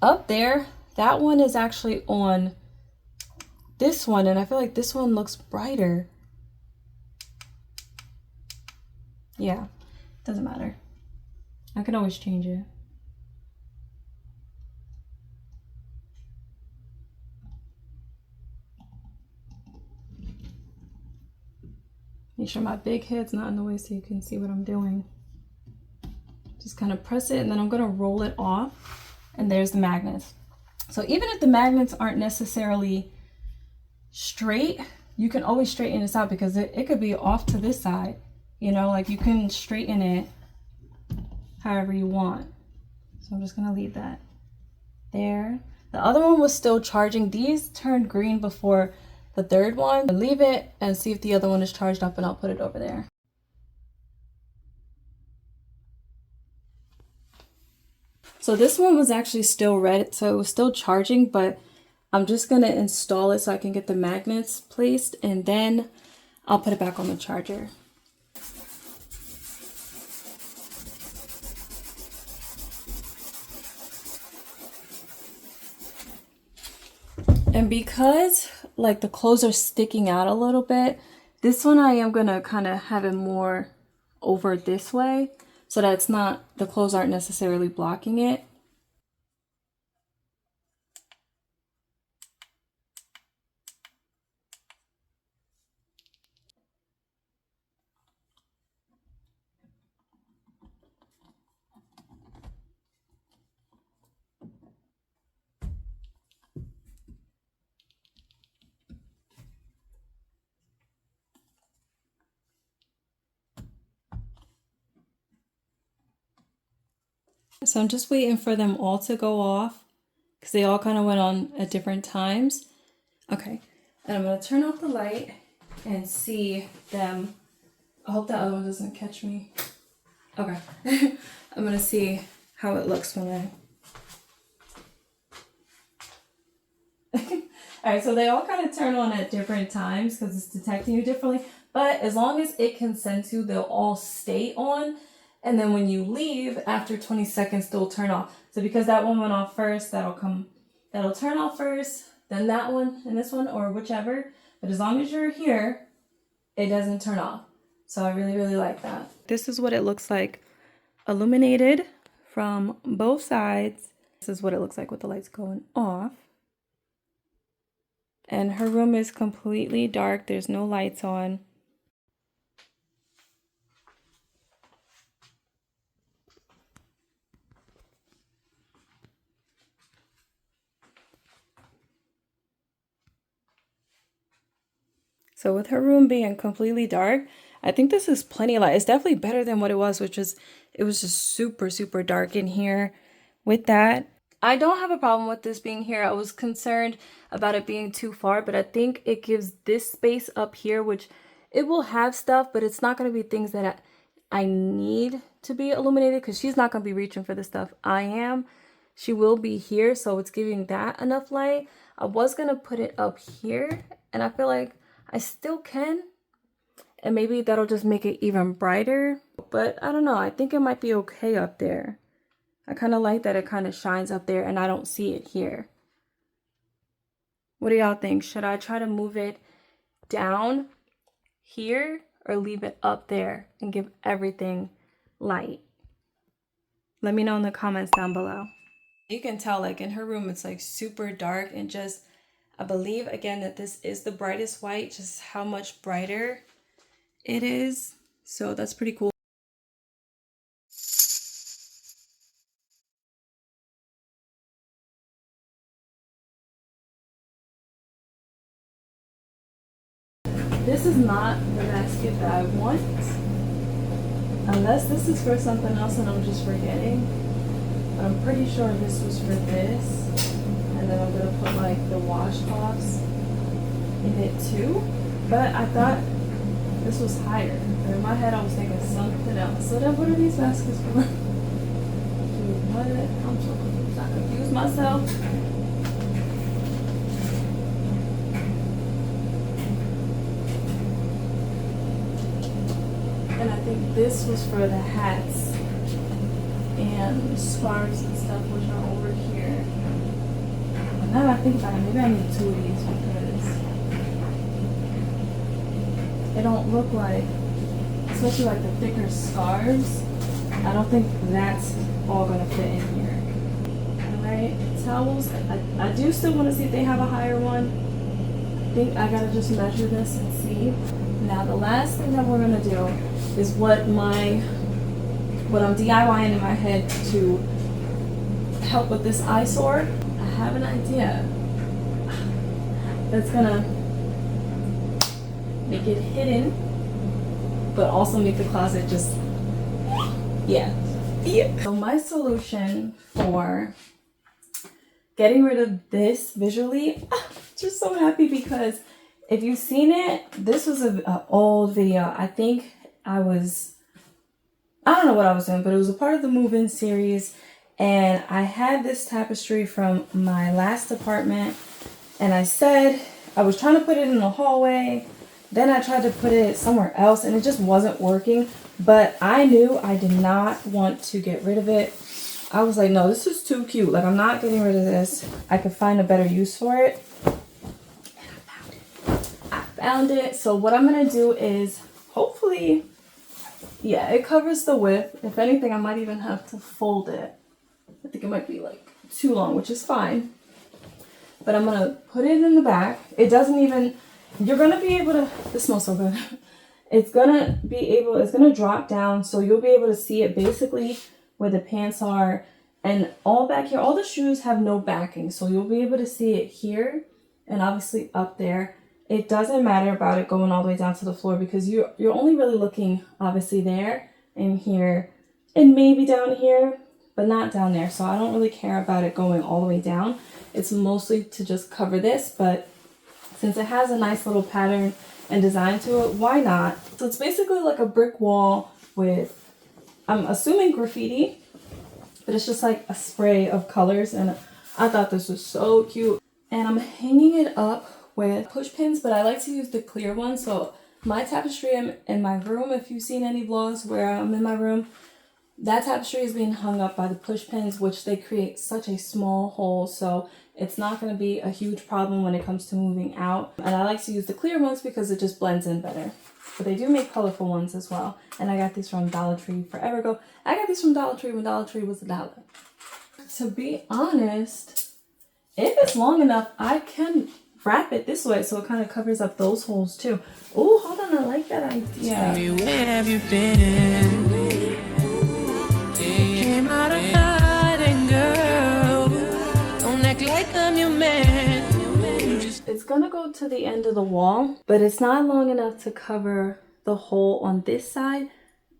up there, that one is actually on this one, and I feel like this one looks brighter. Yeah, doesn't matter. I can always change it. Make sure my big head's not in the way so you can see what I'm doing. Just kind of press it, and then I'm gonna roll it off, and there's the magnets. So even if the magnets aren't necessarily straight, you can always straighten this out because it could be off to this side, you know, like you can straighten it however you want. So I'm just gonna leave that there. The other one was still charging. These turned green before the third one. Leave it and see if the other one is charged up, and I'll put it over there. So this one was actually still red, so it was still charging, but I'm just gonna install it so I can get the magnets placed, and then I'll put it back on the charger. And because like the clothes are sticking out a little bit, this one I am gonna kind of have it more over this way so that it's not, the clothes aren't necessarily blocking it. So I'm just waiting for them all to go off because they all kind of went on at different times. Okay, and I'm gonna turn off the light and see them. I hope that other one doesn't catch me. Okay, I'm gonna see how it looks when I... All right, so they all kind of turn on at different times because it's detecting you differently, but as long as it can sense you, they'll all stay on. And then when you leave, after 20 seconds, they'll turn off. So because that one went off first, that'll turn off first, then that one and this one, or whichever. But as long as you're here, it doesn't turn off. So I really, really like that. This is what it looks like illuminated from both sides. This is what it looks like with the lights going off. And her room is completely dark. There's no lights on. So with her room being completely dark, I think this is plenty light. It's definitely better than what it was, which is, it was just super, super dark in here. With that, I don't have a problem with this being here. I was concerned about it being too far, but I think it gives this space up here, which it will have stuff, but it's not going to be things that I need to be illuminated, because she's not going to be reaching for this stuff. I am. She will be here, so it's giving that enough light. I was going to put it up here, and I feel like I still can, and maybe that'll just make it even brighter, but I don't know. I think it might be okay up there. I kind of like that it kind of shines up there and I don't see it here. What do y'all think? Should I try to move it down here or leave it up there and give everything light? Let me know in the comments down below. You can tell, like, in her room it's like super dark, and just, I believe again that this is the brightest white, just how much brighter it is. So that's pretty cool. This is not the basket that I want, unless this is for something else and I'm just forgetting. But I'm pretty sure this was for this, and then I'm gonna put like the washcloths in it too. But I thought this was higher, but in my head I was thinking something else. So then what are these baskets for? Dude, what? I'm so confused. I confused myself. And I think this was for the hats and scarves and stuff, which are over here. But now that I think about it, maybe I need 2 of these, because it don't look like, especially like the thicker scarves, I don't think that's all gonna fit in here. Alright, towels, I do still want to see if they have a higher one. I think I gotta just measure this and see. Now the last thing that we're gonna do is what I'm DIYing in my head to help with this eyesore. I have an idea that's gonna make it hidden, but also make the closet just, yeah. So my solution for getting rid of this visually, just so happy, because if you've seen it, this was an old video. I think I don't know what I was doing, but it was a part of the move-in series, and I had this tapestry from my last apartment, and I said I was trying to put it in the hallway, then I tried to put it somewhere else, and it just wasn't working. But I knew I did not want to get rid of it. I was like, no, this is too cute. Like, I'm not getting rid of this. I could find a better use for it. And I found it. So what I'm gonna do is, hopefully, yeah, it covers the width. If anything, I might even have to fold it. I think it might be like too long, which is fine. But I'm gonna put it in the back. It doesn't even, you're gonna be able to, this smells so good. It's gonna drop down, so you'll be able to see it basically where the pants are, and all back here. All the shoes have no backing, so you'll be able to see it here and obviously up there. It doesn't matter about it going all the way down to the floor, because you're only really looking obviously there and here and maybe down here, but not down there. So I don't really care about it going all the way down. It's mostly to just cover this, but since it has a nice little pattern and design to it, why not? So it's basically like a brick wall with, I'm assuming graffiti, but it's just like a spray of colors, and I thought this was so cute. And I'm hanging it up with push pins, but I like to use the clear one. So my tapestry in my room, if you've seen any vlogs where I'm in my room, that tapestry is being hung up by the push pins, which they create such a small hole, so it's not going to be a huge problem when it comes to moving out. And I like to use the clear ones because it just blends in better. But they do make colorful ones as well. And I got these from Dollar Tree forever ago. I got these from Dollar Tree when Dollar Tree was $1. To be honest, if it's long enough, I can wrap it this way so it kind of covers up those holes too. Oh, hold on, I like that idea. Tell me, where have you been? Came out of hiding, girl. Don't act like I'm your man. It's gonna go to the end of the wall, but it's not long enough to cover the hole on this side,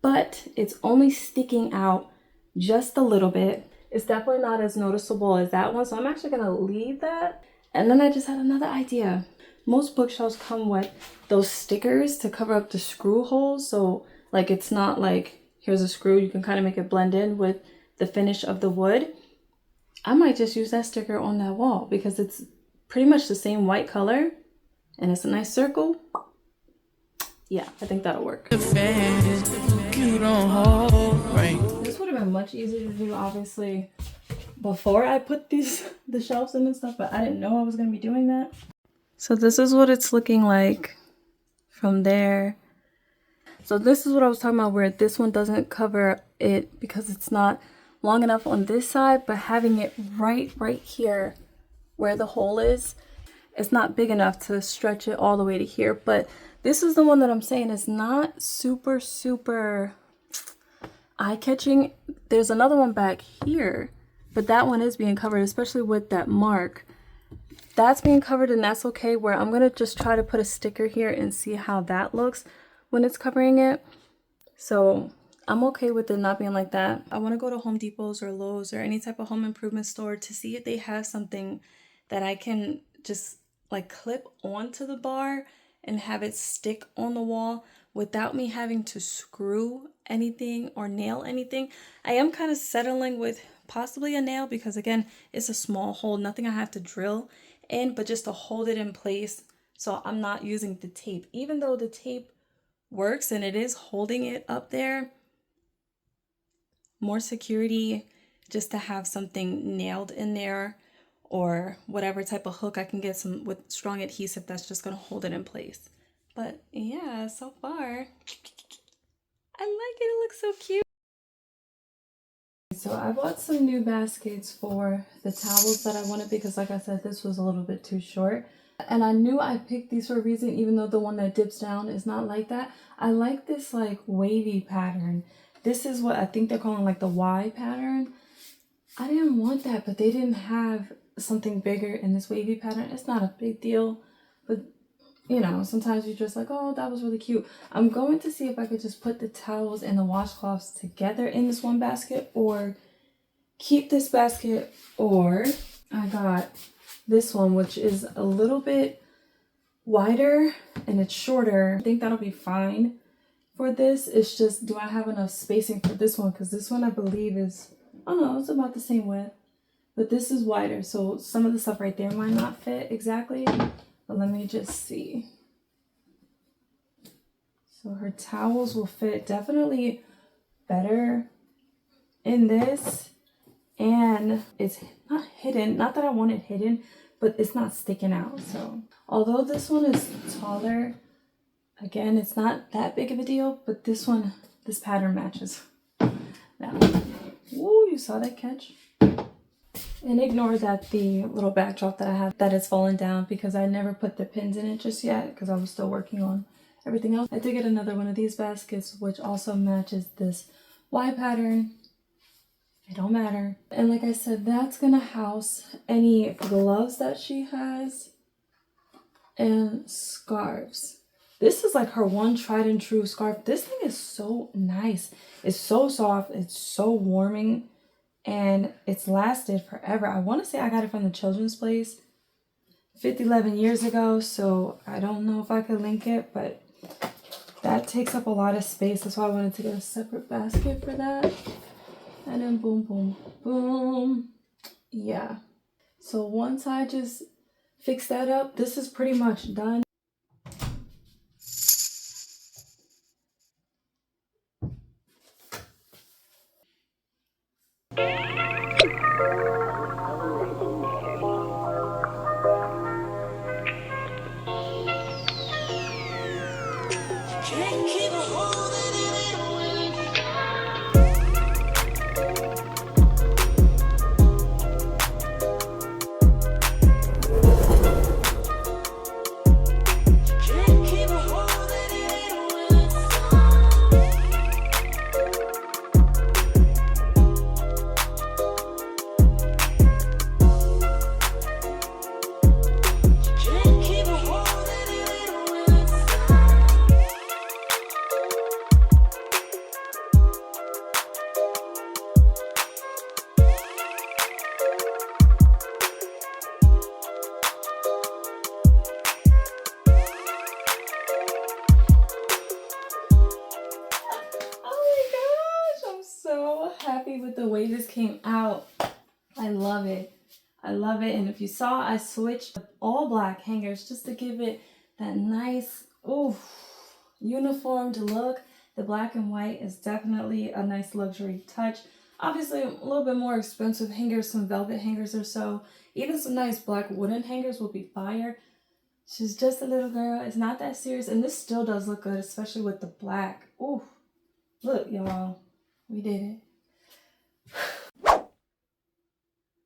but it's only sticking out just a little bit. It's definitely not as noticeable as that one, so I'm actually gonna leave that. And then I just had another idea. Most bookshelves come with those stickers to cover up the screw holes, so like it's not like here's a screw, you can kind of make it blend in with the finish of the wood. I might just use that sticker on that wall because it's pretty much the same white color and it's a nice circle. Yeah, I think that'll work. This would have been much easier to do, obviously, before I put the shelves in and stuff, but I didn't know I was going to be doing that. So this is what it's looking like from there. So this is what I was talking about, where this one doesn't cover it because it's not long enough on this side, but having it right here where the hole is, it's not big enough to stretch it all the way to here. But this is the one that I'm saying is not super eye-catching. There's another one back here, but that one is being covered, especially with that mark. That's being covered, and that's okay, where I'm gonna just try to put a sticker here and see how that looks when it's covering it. So I'm okay with it not being like that. I want to go to Home Depot's or Lowe's or any type of home improvement store to see if they have something that I can just like clip onto the bar and have it stick on the wall without me having to screw anything or nail anything. I am kind of settling with possibly a nail because, again, it's a small hole, nothing I have to drill in, but just to hold it in place so I'm not using the tape. Even though the tape works and it is holding it up there, more security just to have something nailed in there, or whatever type of hook I can get some with strong adhesive that's just gonna hold it in place. But yeah, so far I like it. It looks so cute. So I bought some new baskets for the towels that I wanted because, like I said, this was a little bit too short. And I knew I picked these for a reason, even though the one that dips down is not like that. I like this like wavy pattern. This is what I think they're calling like the Y pattern. I didn't want that, but they didn't have something bigger in this wavy pattern. It's not a big deal, but you know, sometimes you're just like, oh, that was really cute. I'm going to see if I could just put the towels and the washcloths together in this one basket, or keep this basket, or I got this one, which is a little bit wider and it's shorter. I think that'll be fine for this. It's just, do I have enough spacing for this one? Because this one I believe is, oh no, it's about the same width, but this is wider, so some of the stuff right there might not fit exactly. But let me just see. So her towels will fit definitely better in this, and it's not hidden. Not that I want it hidden, but it's not sticking out. So although this one is taller, again, it's not that big of a deal, but this one, this pattern matches. Now, woo, you saw that catch? And ignore that the little backdrop that I have that is falling down because I never put the pins in it just yet because I was still working on everything else. I did get another one of these baskets which also matches this Y pattern. It don't matter. And like I said, that's gonna house any gloves that she has and scarves. This is like her one tried and true scarf. This thing is so nice. It's so soft. It's so warming. And it's lasted forever. I want to say I got it from the Children's Place 11 years ago. So I don't know if I could link it, but that takes up a lot of space. That's why I wanted to get a separate basket for that. And then boom, boom, boom. Yeah. So once I just fix that up, this is pretty much done. came out. I love it. I love it. And if you saw, I switched all black hangers just to give it that nice, uniformed look. The black and white is definitely a nice luxury touch. Obviously, a little bit more expensive hangers, some velvet hangers or so. Even some nice black wooden hangers will be fire. She's just a little girl. It's not that serious. And this still does look good, especially with the black. Ooh, look, y'all. We did it.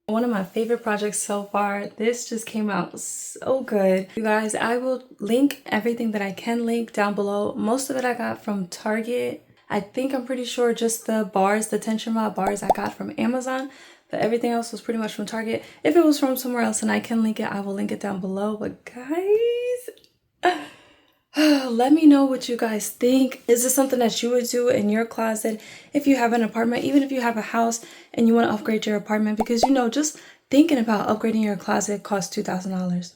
One of my favorite projects so far. This just came out so good. You guys, I will link everything that I can link down below. Most of it I got from Target. I'm pretty sure just the bars, the tension rod bars I got from Amazon. But everything else was pretty much from Target. If it was from somewhere else and I can link it, I will link it down below. But guys, let me know what you guys think. Is this something that you would do in your closet if you have an apartment, even if you have a house and you want to upgrade your apartment? Because you know, just thinking about upgrading your closet costs $2,000.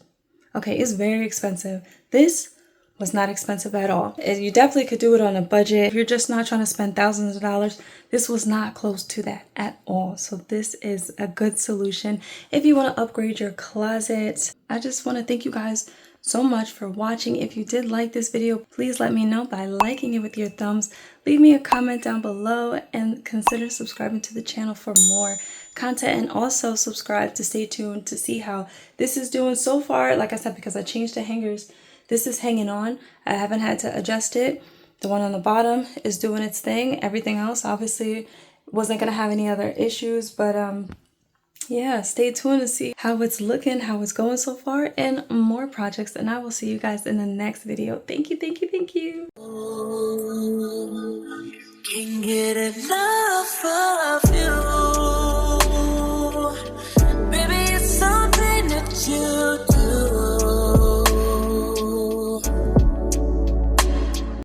Okay, it's very expensive. This was not expensive at all. You definitely could do it on a budget. If you're just not trying to spend thousands of dollars, this was not close to that at all. So this is a good solution if you want to upgrade your closet. I just want to thank you guys so much for watching. If you did like this video, please let me know by liking it with your thumbs. Leave me a comment down below and consider subscribing to the channel for more content, and also subscribe to stay tuned to see how this is doing so far. Like I said, because I changed the hangers, this is hanging on. I haven't had to adjust it. The one on the bottom is doing its thing. Everything else obviously wasn't gonna have any other issues, but yeah, stay tuned to see how it's looking, how it's going so far, and more projects. And I will see you guys in the next video. Thank you, thank you, thank you.